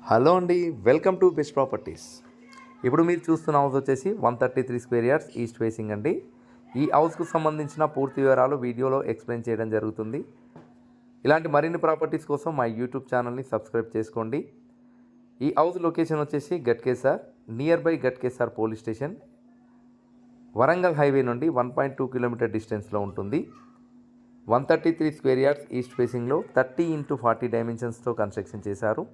Hello అండి, welcome to best properties. ఇప్పుడు మీరు చూస్తున్న హౌస్ వచ్చేసి 133 స్క్వేర్ యార్డ్స్ ఈస్ట్ ఫేసింగ్ అండి. ఈ హౌస్కు సంబంధించిన పూర్తి వివరాలు వీడియోలో ఎక్స్ప్లెయిన్ చేయడం జరుగుతుంది. ఇలాంటి మరిన్ని ప్రాపర్టీస్ కోసం మా యూట్యూబ్ ఛానల్ని సబ్స్క్రైబ్ చేసుకోండి. ఈ హౌస్ లొకేషన్ వచ్చేసి Ghatkesar, near by Ghatkesar police station, Warangal highway నుండి 1.2 కిలోమీటర్ డిస్టెన్స్లో ఉంటుంది. 133 స్క్వేర్ యార్డ్స్ ఈస్ట్ ఫేసింగ్లో 30x40 డైమెన్షన్స్తో కన్స్ట్రక్షన్ చేశారు.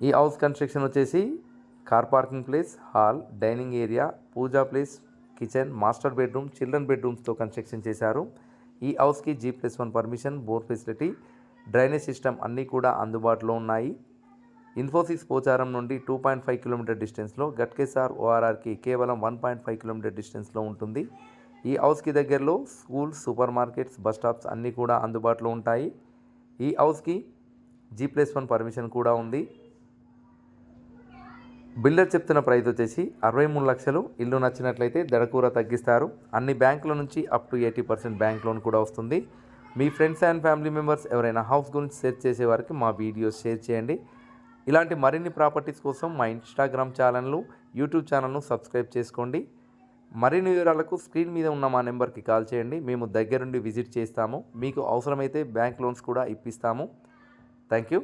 ఈ హౌస్ కన్స్ట్రక్షన్ వచ్చేసి car parking place, hall, dining area, puja place, kitchen, master bedroom, children బెడ్రూమ్స్తో కన్స్ట్రక్షన్ చేశారు. ఈ హౌస్కి G+1 permission, bore facility, drainage system అన్నీ కూడా అందుబాటులో ఉన్నాయి. ఇన్ఫోసిస్ పోచారం నుండి 2.5 కిలోమీటర్ డిస్టెన్స్లో, గట్కేసర్ ORRకి కేవలం 1.5 కిలోమీటర్ డిస్టెన్స్లో ఉంటుంది. ఈ హౌస్కి దగ్గరలో schools, super markets, bus stops అన్నీ కూడా అందుబాటులో ఉంటాయి. ఈ హౌస్కి G+1 పర్మిషన్ కూడా ఉంది. బిల్డర్ చెప్తున్న ప్రైస్ వచ్చేసి 63 లక్షలు. ఇల్లు నచ్చినట్లయితే దడకూర తగ్గిస్తారు. అన్ని బ్యాంకుల నుంచి అప్ టు 80% బ్యాంక్ లోన్ కూడా వస్తుంది. మీ ఫ్రెండ్స్ అండ్ ఫ్యామిలీ మెంబర్స్ ఎవరైనా హౌస్ గురించి సెర్చ్ చేసే వారికి మా వీడియోస్ షేర్ చేయండి. ఇలాంటి మరిన్ని ప్రాపర్టీస్ కోసం మా ఇన్స్టాగ్రామ్ ఛానల్ను, యూట్యూబ్ ఛానల్ను సబ్స్క్రైబ్ చేసుకోండి. మరిన్ని వివరాలకు స్క్రీన్ మీద ఉన్న మా నెంబర్కి కాల్ చేయండి. మేము దగ్గరుండి విజిట్ చేస్తాము. మీకు అవసరమైతే బ్యాంక్ లోన్స్ కూడా ఇప్పిస్తాము. Thank you.